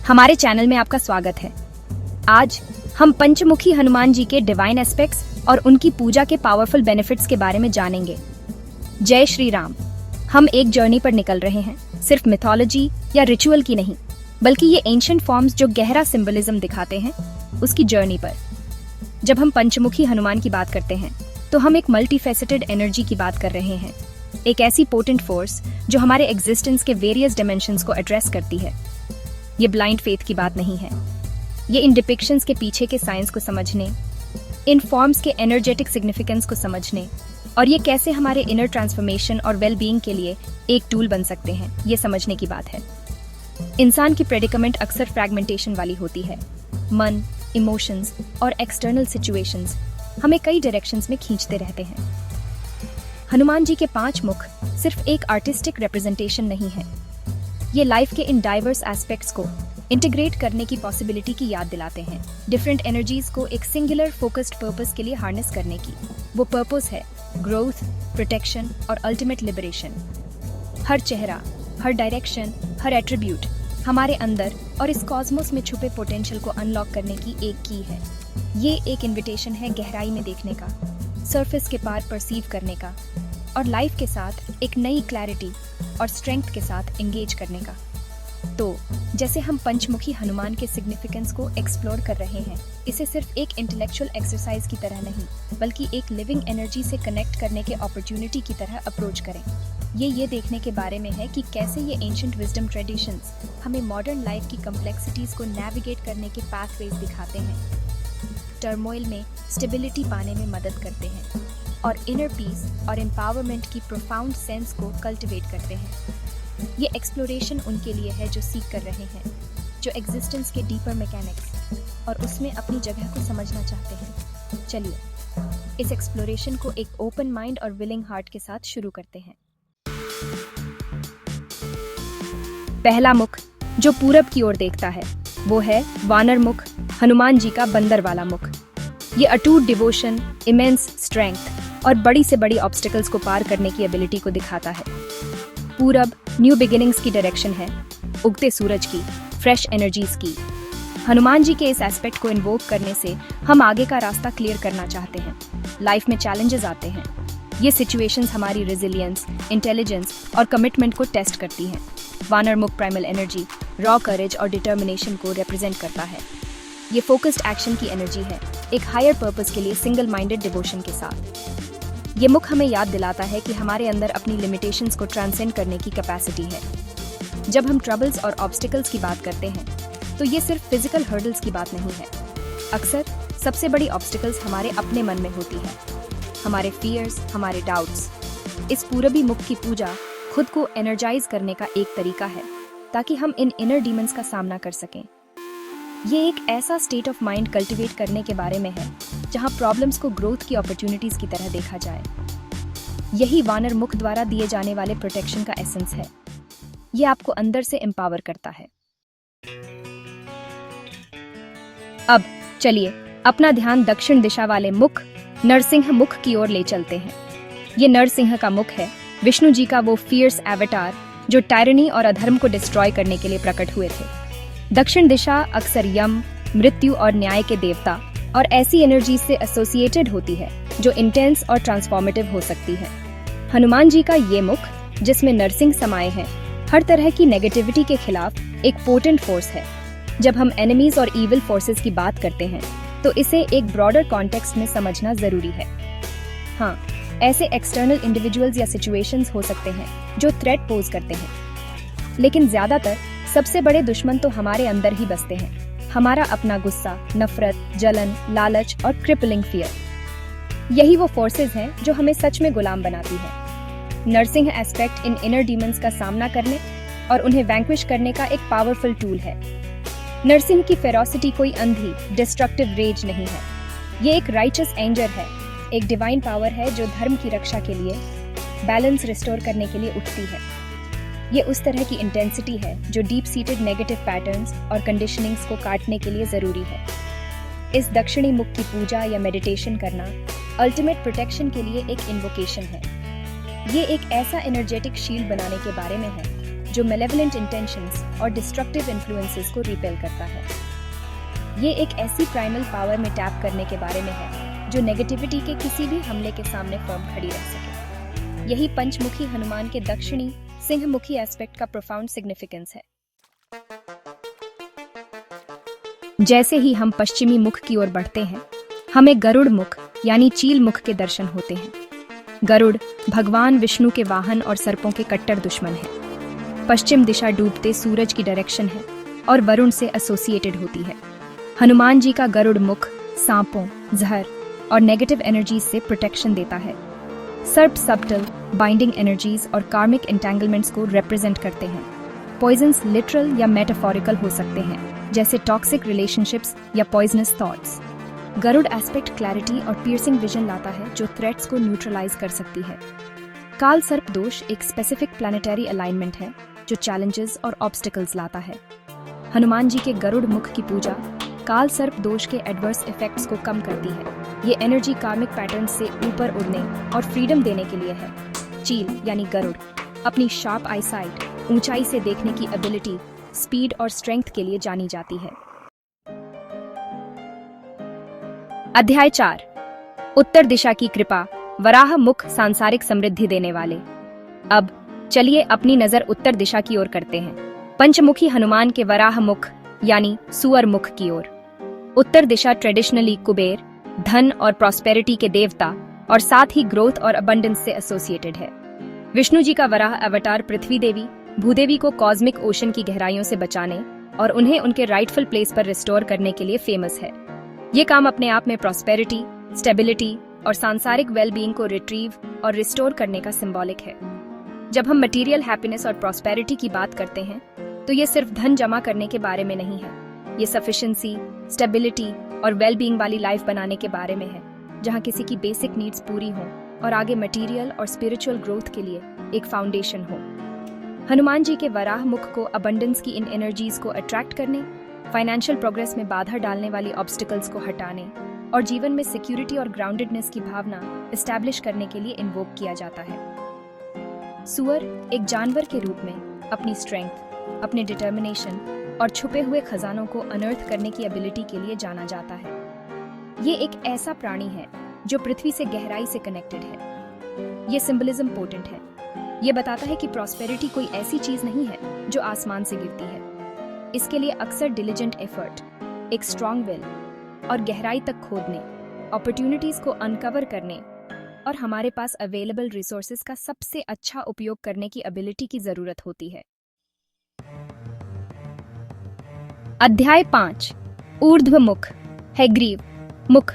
हमारे चैनल में आपका स्वागत है। आज हम पंचमुखी हनुमान जी के डिवाइन एस्पेक्ट्स और उनकी पूजा के पावरफुल बेनिफिट्स के बारे में जानेंगे। जय श्री राम। हम एक जर्नी पर निकल रहे हैं, सिर्फ मिथोलॉजी या रिचुअल की नहीं, बल्कि ये एंशिएंट फॉर्म्स जो गहरा सिंबलिज्म दिखाते हैं, उसकी जर्नी पर। जब हम पंचमुखी हनुमान की बात करते हैं तो हम एक मल्टीफेसेटेड एनर्जी की बात कर रहे हैं, एक ऐसी पोटेंट फोर्स जो हमारे एग्जिस्टेंस के वेरियस डिमेंशंस को एड्रेस करती है। ये ब्लाइंड फेथ की बात नहीं है, ये इन डिपिक्शंस के पीछे के साइंस को समझने, इन फॉर्म्स के एनर्जेटिक सिग्निफिकेंस को समझने और ये कैसे हमारे इनर ट्रांसफॉर्मेशन और वेल बीइंग के लिए एक टूल बन सकते हैं, ये समझने की बात है। इंसान की प्रेडिकमेंट अक्सर फ्रैगमेंटेशन वाली होती है। मन, इमोशंस और एक्सटर्नल सिचुएशंस हमें कई डायरेक्शंस में खींचते रहते हैं। हनुमान जी के 5 मुख सिर्फ एक आर्टिस्टिक रिप्रेजेंटेशन नहीं है, ये लाइफ के इन डाइवर्स एस्पेक्ट्स को इंटीग्रेट करने की पॉसिबिलिटी की याद दिलाते हैं। डिफरेंट एनर्जीज को एक सिंगुलर फोकस्ड पर्पस के लिए हार्नेस करने की। वो पर्पस है ग्रोथ, प्रोटेक्शन और अल्टीमेट लिबरेशन। हर चेहरा, हर डायरेक्शन, हर एट्रीब्यूट हमारे अंदर और इस कॉस्मोस में छुपे पोटेंशियल को अनलॉक करने की एक की है। ये एक इन्विटेशन है गहराई में देखने का, सरफेस के पार परसीव करने का और लाइफ के साथ एक नई क्लैरिटी और स्ट्रेंथ के साथ एंगेज करने का। तो जैसे हम पंचमुखी हनुमान के सिग्निफिकेंस को एक्सप्लोर कर रहे हैं, इसे सिर्फ एक इंटेलेक्चुअल एक्सरसाइज की तरह नहीं, बल्कि एक लिविंग एनर्जी से कनेक्ट करने के अपॉर्चुनिटी की तरह अप्रोच करें। ये देखने के बारे में है कि कैसे ये एंशिएंट विजडम ट्रेडिशंस हमें मॉडर्न लाइफ की कम्प्लेक्सिटीज को नेविगेट करने के पाथवेज दिखाते हैं, टर्मोइल में स्टेबिलिटी पाने में मदद करते हैं और इनर पीस और एम्पावरमेंट की प्रोफाउंड सेंस को कल्टिवेट करते हैं। ये एक्सप्लोरेशन उनके लिए है जो सीख कर रहे हैं, जो एग्जिस्टेंस के डीपर मैकेनिक्स और उसमें अपनी जगह को समझना चाहते हैं। चलिए इस एक्सप्लोरेशन को एक ओपन माइंड और विलिंग हार्ट के साथ शुरू करते हैं। पहला मुख जो पूरब की ओर देखता है वो है वानर मुख, हनुमान जी का बंदर वाला मुख। ये अटूट डिवोशन, इमेंस स्ट्रेंथ और बड़ी से बड़ी ऑब्स्टिकल्स को पार करने की एबिलिटी को दिखाता है। पूरब न्यू बिगिनिंग्स की डायरेक्शन है, उगते सूरज की, फ्रेश एनर्जीज की। हनुमान जी के इस एस्पेक्ट को इन्वोक करने से हम आगे का रास्ता क्लियर करना चाहते हैं। लाइफ में चैलेंजेस आते हैं, ये सिचुएशंस हमारी रेजिलियंस, इंटेलिजेंस और कमिटमेंट को टेस्ट करती हैं। वानर मुख प्राइमल एनर्जी, रॉ करेज और डिटर्मिनेशन को रिप्रेजेंट करता है। ये फोकस्ड एक्शन की एनर्जी है, एक हायर पर्पस के लिए सिंगल माइंडेड डिवोशन के साथ। ये मुख हमें याद दिलाता है कि हमारे अंदर अपनी लिमिटेशंस को ट्रांसेंड करने की कैपेसिटी है। जब हम ट्रबल्स और ऑब्स्टिकल्स की बात करते हैं तो ये सिर्फ फिजिकल हर्डल्स की बात नहीं है। अक्सर सबसे बड़ी ऑब्स्टिकल्स हमारे अपने मन में होती है, हमारे फियर्स, हमारे डाउट्स। इस पूरबी मुख की पूजा खुद को एनर्जाइज करने का एक तरीका है ताकि हम इन इनर डीमंस का सामना कर सकें। ये एक ऐसा स्टेट ऑफ माइंड कल्टीवेट करने के बारे में है जहां प्रॉब्लम्स को ग्रोथ की अपॉर्चुनिटीज की तरह देखा जाए। यही वानर मुख द्वारा दिए जाने वाले प्रोटेक्शन का एसेंस है। ये आपको अंदर से एम्पावर करता है। अब चलिए अपना ध्यान दक्षिण दिशा वाले मुख नरसिंह मुख की ओर ले चलते हैं। ये नरसिंह का मुख है, विष्णु जी का वो फियर्स एवटार जो टायरनी और अधर्म को डिस्ट्रॉय करने के लिए प्रकट हुए थे। दक्षिण दिशा अक्सर यम, मृत्यु और न्याय के देवता और ऐसी एनर्जी से एसोसिएटेड होती है जो इंटेंस और ट्रांसफॉर्मेटिव हो सकती है। हनुमान जी का ये मुख, जिसमें नरसिंह समाये हैं, हर तरह की नेगेटिविटी के खिलाफ एक पोटेंट फोर्स है। जब हम एनिमीज और इविल फोर्सेस की बात करते हैं तो इसे एक ब्रॉडर कॉन्टेक्स्ट में समझना जरूरी है। हाँ, ऐसे एक्सटर्नल इंडिविजुअल्स या सिचुएशंस हो सकते हैं जो थ्रेट पोज करते हैं, लेकिन ज्यादातर सबसे बड़े दुश्मन तो हमारे अंदर ही बसते हैं। हमारा अपना गुस्सा, नफरत, जलन, लालच और क्रिपलिंग फियर। यही वो फोर्सेस हैं जो हमें सच में गुलाम बनाती है। Narasimha aspect in inner demons का सामना करने और उन्हें वैंक्विश करने का एक पावरफुल टूल है। नरसिंह की फेरोसिटी कोई अंधी, डिस्ट्रक्टिव रेज नहीं है। ये एक राइचस एंजर है, एक डिवाइन पावर है जो धर्म की रक्षा के लिए, बैलेंस रिस्टोर करने के लिए उठती है। ये उस तरह की इंटेंसिटी है जो डीप सीटेड नेगेटिव पैटर्न्स और कंडीशनिंग्स को काटने के लिए जरूरी है। इस दक्षिणी मुख की पूजा या मेडिटेशन करना अल्टीमेट प्रोटेक्शन के लिए एक इन्वोकेशन है। ये एक ऐसा एनर्जेटिक शील्ड बनाने के बारे में है जो मेलेवलेंट इंटेंशंस और डिस्ट्रक्टिव इन्फ्लुएंसेस को रिपेल करता है। ये एक ऐसी प्राइमल पावर में टैप करने के बारे में है जो नेगेटिविटी के किसी भी हमले के सामने फर्म खड़ी रह सके। यही पंचमुखी हनुमान के दक्षिणी सिंहमुखी एस्पेक्ट का प्रोफाउंड सिग्निफिकेंस है। जैसे ही हम पश्चिमी मुख की ओर बढ़ते हैं, हमें गरुड़ मुख यानी चील मुख के दर्शन होते हैं। गरुड़ भगवान विष्णु के वाहन और सर्पों के कट्टर दुश्मन है। पश्चिम दिशा डूबते सूरज की डायरेक्शन है और वरुण से एसोसिएटेड होती है। हनुमान जी का गरुड़ मुख सांपों, जहर और नेगेटिव एनर्जीज से प्रोटेक्शन देता है। सर्प सबटल बाइंडिंग एनर्जीज और कार्मिक एंटेंगलमेंट्स को रिप्रेजेंट करते हैं। पॉइजन्स लिटरल या मेटाफोरिकल हो सकते हैं, जैसे टॉक्सिक रिलेशनशिप्स या poisonous thoughts. Garuda aspect clarity और पियर्सिंग विजन लाता है जो थ्रेट्स को न्यूट्रलाइज कर सकती है। काल सर्प दोष एक स्पेसिफिक प्लैनेटरी अलाइनमेंट है जो चैलेंजेस और ऑब्स्टिकल्स लाता है। हनुमान जी के गरुड़ मुख की पूजा काल सर्प दोष के एडवर्स इफेक्ट्स को कम करती है। ये एनर्जी कार्मिक पैटर्न से ऊपर उड़ने और फ्रीडम देने के लिए है। चील यानी गरुड़ अपनी शार्प आईसाइट, ऊंचाई से देखने की एबिलिटी, स्पीड और स्ट्रेंथ के लिए जानी जाती है। अध्याय 4 उत्तर दिशा की कृपा, वराह मुख सांसारिक समृद्धि देने वाले। अब चलिए अपनी नजर उत्तर दिशा की ओर करते हैं, पंचमुखी हनुमान के वराह मुख यानी सुअर मुख की ओर। उत्तर दिशा ट्रेडिशनली कुबेर, धन और प्रॉस्पेरिटी के देवता और साथ ही ग्रोथ और अबंडेंस से एसोसिएटेड है। विष्णु जी का वराह अवतार पृथ्वी देवी, भूदेवी को कॉस्मिक ओशन की गहराइयों से बचाने और उन्हें उनके राइटफुल प्लेस पर रिस्टोर करने के लिए फेमस है। ये काम अपने आप में प्रॉस्पेरिटी, स्टेबिलिटी और सांसारिक वेलबीइंग को रिट्रीव और रिस्टोर करने का सिंबॉलिक है। जब हम मटेरियल हैप्पीनेस और प्रॉस्पेरिटी की बात करते हैं तो ये सिर्फ धन जमा करने के बारे में नहीं है। ये सफिशिएंसी, स्टेबिलिटी और वेलबीइंग वाली लाइफ बनाने के बारे में है, जहाँ किसी की बेसिक नीड्स पूरी हों और आगे मटेरियल और स्पिरिचुअल ग्रोथ के लिए एक फाउंडेशन हो। हनुमान जी के वराह मुख को अबंडेंस की इन एनर्जीज को अट्रैक्ट करने, फाइनेंशियल प्रोग्रेस में बाधा डालने वाली ऑब्स्टिकल्स को हटाने और जीवन में सिक्योरिटी और ग्राउंडेडनेस की भावना एस्टैब्लिश करने के लिए इन्वोक किया जाता है। सुअर एक जानवर के रूप में अपनी स्ट्रेंथ, अपने डिटर्मिनेशन और छुपे हुए खजानों को अनर्थ करने की एबिलिटी के लिए जाना जाता है। ये एक ऐसा प्राणी है जो पृथ्वी से गहराई से कनेक्टेड है। ये सिंबलिज्म पोटेंट है। ये बताता है कि प्रॉस्पेरिटी कोई ऐसी चीज नहीं है जो आसमान से गिरती है। इसके लिए अक्सर डिलिजेंट एफर्ट, एक स्ट्रॉन्ग विल और गहराई तक खोदने, अपॉर्चुनिटीज को अनकवर करने और हमारे पास अवेलेबल रिसोर्सेज का सबसे अच्छा उपयोग करने की एबिलिटी की जरूरत होती है। अध्याय 5 ऊर्ध्व मुख, हैग्रीव मुख,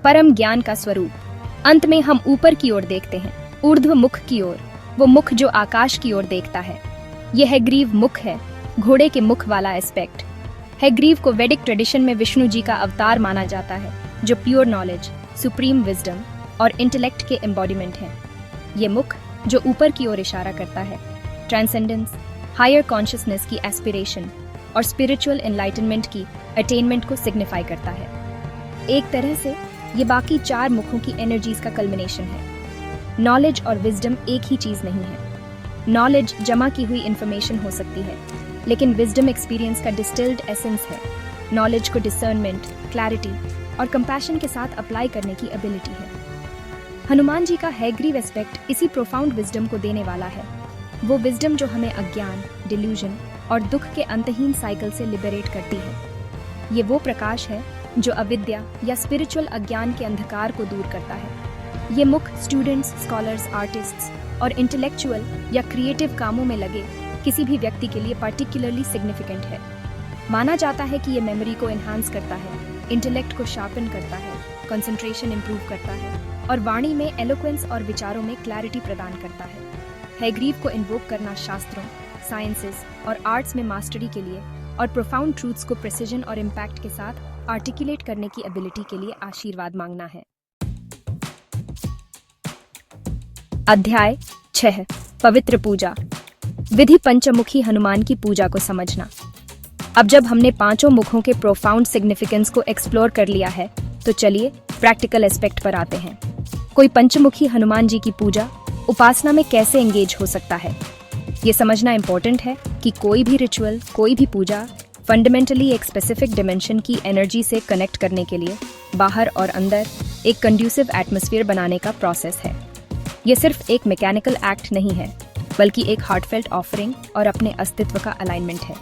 परम ज्ञान का स्वरूप। अंत में हम ऊपर की ओर देखते हैं, ऊर्ध्व मुख की ओर, वो मुख जो आकाश की ओर देखता है। यह हैग्रीव मुख है, घोड़े के मुख वाला एस्पेक्ट। हैग्रीव को वैदिक ट्रेडिशन में विष्णु जी का अवतार माना जाता है, जो प्योर नॉलेज, सुप्रीम विजडम और इंटेलेक्ट के एम्बॉडीमेंट है। ये मुख जो ऊपर की ओर इशारा करता है, ट्रांसेंडेंस, हायर कॉन्शियसनेस की एस्पिरेशन और स्पिरिचुअल एनलाइटनमेंट की अटेनमेंट को सिग्निफाई करता है। एक तरह से ये बाकी 4 मुखों की एनर्जीज का कल्मिनेशन है। नॉलेज और विजडम एक ही चीज नहीं है। नॉलेज जमा की हुई इंफॉर्मेशन हो सकती है, लेकिन विजडम एक्सपीरियंस का डिस्टिल्ड एसेंस है। नॉलेज को डिसर्नमेंट, क्लैरिटी और कंपैशन के साथ अप्लाई करने की एबिलिटी है। हनुमान जी का हैग्रीव एस्पेक्ट इसी प्रोफाउंड विजडम को देने वाला है। वो विजडम जो हमें अज्ञान, डिल्यूजन और दुख के अंतहीन साइकिल से लिबरेट करती है। ये वो प्रकाश है जो अविद्या या स्पिरिचुअल अज्ञान के अंधकार को दूर करता है। ये मुख स्टूडेंट्स, स्कॉलर्स, आर्टिस्ट्स और इंटेलेक्चुअल या क्रिएटिव कामों में लगे किसी भी व्यक्ति के लिए पार्टिकुलरली सिग्निफिकेंट है। माना जाता है कि ये मेमोरी को एनहांस करता है, इंटेलेक्ट को शार्पन करता है, कंसंट्रेशन इंप्रूव करता है और वाणी में एलोक्वेंस और विचारों में क्लैरिटी प्रदान करता है। हैग्रीव को इन्वोक करना शास्त्रों, साइंसेस और आर्ट्स में मास्टरी के लिए और प्रोफाउंड ट्रूथ्स को प्रिसिजन और इम्पैक्ट के साथ आर्टिकुलेट करने की एबिलिटी के लिए आशीर्वाद मांगना है। अध्याय 6 पवित्र पूजा, विधि पंचमुखी हनुमान की पूजा को समझना। अब जब हमने 5 मुखों के प्रोफाउंड सिग्निफिकेंस को एक्सप्लोर कर लिया है, तो चलिए प्रैक्टिकल एस्पेक्ट पर आते हैं। कोई पंचमुखी हनुमान जी की पूजा, उपासना में कैसे एंगेज हो सकता है? ये समझना इम्पोर्टेंट है कि कोई भी रिचुअल, कोई भी पूजा फंडामेंटली एक स्पेसिफिक डिमेंशन की एनर्जी से कनेक्ट करने के लिए बाहर और अंदर एक कंड्यूसिव एटमॉस्फेयर बनाने का प्रोसेस है। ये सिर्फ एक मैकेनिकल एक्ट नहीं है, बल्कि एक हार्टफेल्ट ऑफरिंग और अपने अस्तित्व का अलाइनमेंट है।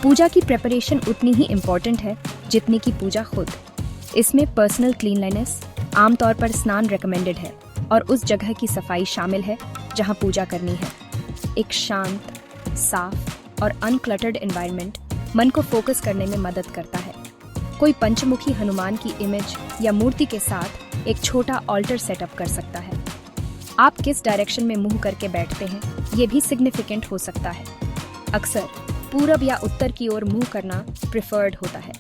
पूजा की प्रिपरेशन उतनी ही इम्पोर्टेंट है जितनी की पूजा खुद। इसमें पर्सनल क्लीनलीनेस, आमतौर पर स्नान रिकमेंडेड है, और उस जगह की सफाई शामिल है जहां पूजा करनी है। एक शांत, साफ और अनक्लटर्ड एनवायरनमेंट मन को फोकस करने में मदद करता है। कोई पंचमुखी हनुमान की इमेज या मूर्ति के साथ एक छोटा ऑल्टर सेटअप कर सकता है। आप किस डायरेक्शन में मुंह करके बैठते हैं, ये भी सिग्निफिकेंट हो सकता है। अक्सर पूरब या उत्तर की ओर मुंह करना प्रिफर्ड होता है।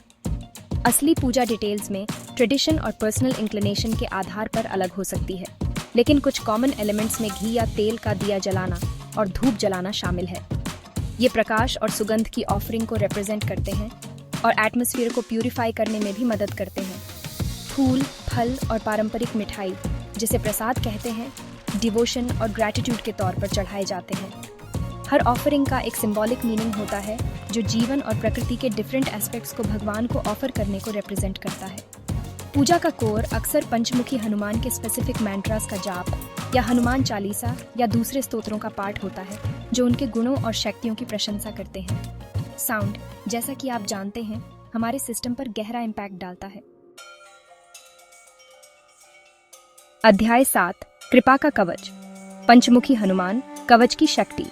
असली पूजा डिटेल्स में ट्रेडिशन और पर्सनल इंक्लिनेशन के आधार पर अलग हो सकती है, लेकिन कुछ कॉमन एलिमेंट्स में घी या तेल का दिया जलाना और धूप जलाना शामिल है। ये प्रकाश और सुगंध की ऑफरिंग को रिप्रेजेंट करते हैं और एटमॉस्फेयर को प्यूरिफाई करने में भी मदद करते हैं। फूल, फल और पारंपरिक मिठाई, जिसे प्रसाद कहते हैं, डिवोशन और ग्रैटिट्यूड के तौर पर चढ़ाए जाते हैं। हर ऑफरिंग का एक सिंबॉलिक मीनिंग होता है जो जीवन और प्रकृति के डिफरेंट एस्पेक्ट्स को भगवान को ऑफर करने को रिप्रेजेंट करता है। पूजा का कोर अक्सर पंचमुखी हनुमान के स्पेसिफिक मैंट्रास का जाप या हनुमान चालीसा या दूसरे स्तोत्रों का पाठ होता है जो उनके गुणों और शक्तियों की प्रशंसा करते हैं। साउंड, जैसा कि आप जानते हैं, हमारे सिस्टम पर गहरा इम्पैक्ट डालता है। अध्याय 7, कृपा का कवच। पंचमुखी हनुमान कवच की शक्ति।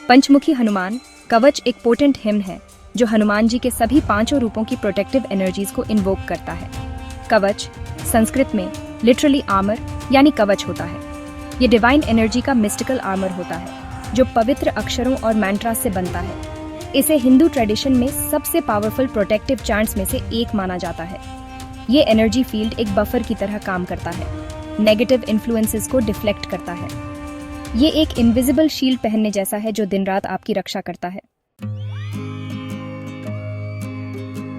पंचमुखी हनुमान कवच एक पोटेंट हिम्न है जो हनुमान जी के सभी 5 रूपों की प्रोटेक्टिव एनर्जीज को इन्वोक करता है। कवच संस्कृत में लिटरली आर्मर यानी कवच होता है। ये डिवाइन एनर्जी का मिस्टिकल आर्मर होता है जो पवित्र अक्षरों और मैंट्रास से बनता है। इसे हिंदू ट्रेडिशन में सबसे पावरफुल प्रोटेक्टिव चांट्स में से एक माना जाता है। ये एनर्जी फील्ड एक बफर की तरह काम करता है, नेगेटिव इन्फ्लुएंसेस को डिफ्लेक्ट करता है। ये एक इनविजिबल शील्ड पहनने जैसा है जो दिन रात आपकी रक्षा करता है।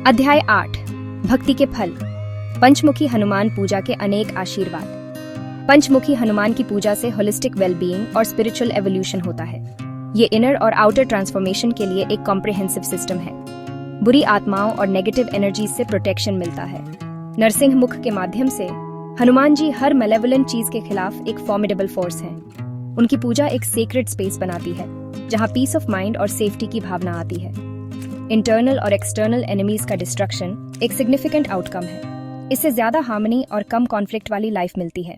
अध्याय 8, भक्ति के फल। पंचमुखी हनुमान पूजा के अनेक आशीर्वाद। पंचमुखी हनुमान की पूजा से होलिस्टिक वेलबीइंग और स्पिरिचुअल एवोल्यूशन होता है। ये इनर और आउटर ट्रांसफॉर्मेशन के लिए एक कॉम्प्रिहेंसिव सिस्टम है। बुरी आत्माओं और नेगेटिव एनर्जी से प्रोटेक्शन मिलता है। नरसिंह मुख के माध्यम से हनुमान जी हर मेलेवोलेंट चीज के खिलाफ एक फॉर्मिडेबल फोर्स हैं। उनकी पूजा एक सेक्रेड स्पेस बनाती है जहां पीस ऑफ माइंड और सेफ्टी की भावना आती है। इंटरनल और एक्सटर्नल एनिमीज का डिस्ट्रक्शन एक सिग्निफिकेंट आउटकम है। इससे ज्यादा हार्मनी और कम कॉन्फ्लिक्ट वाली लाइफ मिलती है।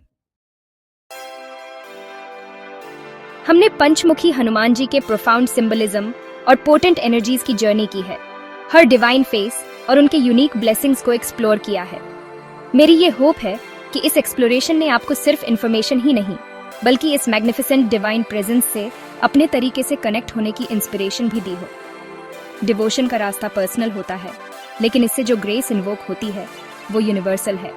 हमने पंचमुखी हनुमान जी के प्रोफाउंड सिंबलिज्म और पोटेंट एनर्जीज की जर्नी की है, हर डिवाइन फेस और उनके यूनिक ब्लेसिंग्स को एक्सप्लोर किया है। मेरी ये होप है कि इस एक्सप्लोरेशन ने आपको सिर्फ इन्फॉर्मेशन ही नहीं, बल्कि इस मैग्निफिसेंट डिवाइन प्रेजेंस से अपने तरीके से कनेक्ट होने की इंस्पिरेशन भी दी हो। डिवोशन का रास्ता पर्सनल होता है, लेकिन इससे जो ग्रेस इन्वोक होती है वो यूनिवर्सल है।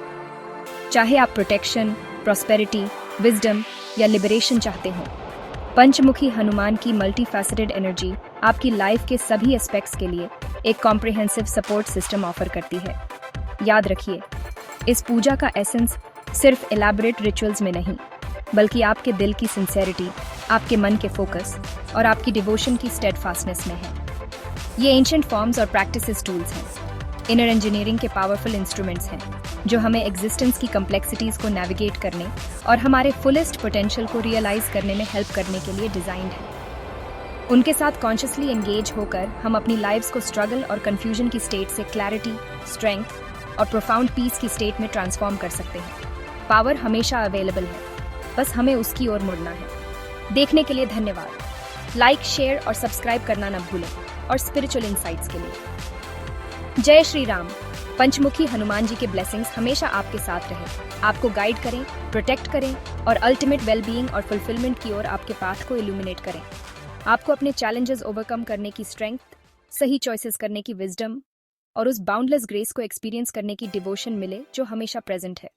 चाहे आप प्रोटेक्शन, प्रॉस्पेरिटी, विजडम या लिबरेशन चाहते हो, पंचमुखी हनुमान की मल्टीफैसेटेड एनर्जी आपकी लाइफ के सभी एस्पेक्ट्स के लिए एक कॉम्प्रिहेंसिव सपोर्ट सिस्टम ऑफर करती है। याद रखिए, इस पूजा का एसेंस सिर्फ एलैबोरेट रिचुअल्स में नहीं, बल्कि आपके दिल की सिंसेरिटी, आपके मन के फोकस और आपकी डिवोशन की स्टेडफास्टनेस में है। ये एंशिएंट फॉर्म्स और प्रैक्टिसेस टूल्स हैं, इनर इंजीनियरिंग के पावरफुल इंस्ट्रूमेंट्स हैं जो हमें एग्जिस्टेंस की कम्प्लेक्सिटीज को नेविगेट करने और हमारे फुलेस्ट पोटेंशियल को रियलाइज करने में हेल्प करने के लिए डिजाइन्ड है। उनके साथ कॉन्शियसली एंगेज होकर हम अपनी लाइव्स को स्ट्रगल और कंफ्यूजन की स्टेट से क्लैरिटी, स्ट्रेंथ और प्रोफाउंड पीस की स्टेट में ट्रांसफॉर्म कर सकते हैं। पावर हमेशा अवेलेबल है, बस हमें उसकी ओर मुड़ना है। देखने के लिए धन्यवाद। लाइक, शेयर और सब्सक्राइब करना न भूलें, और स्पिरिचुअल इंसाइट्स के लिए जय श्री राम। पंचमुखी हनुमान जी के ब्लेसिंग्स हमेशा आपके साथ रहे, आपको गाइड करें, प्रोटेक्ट करें और अल्टीमेट वेलबीइंग और फुलफिलमेंट की ओर आपके पाथ को इल्यूमिनेट करें। आपको अपने चैलेंजेस ओवरकम करने की स्ट्रेंथ, सही चॉइसेस करने की विजडम और उस बाउंडलेस ग्रेस को एक्सपीरियंस करने की डिवोशन मिले जो हमेशा प्रेजेंट है।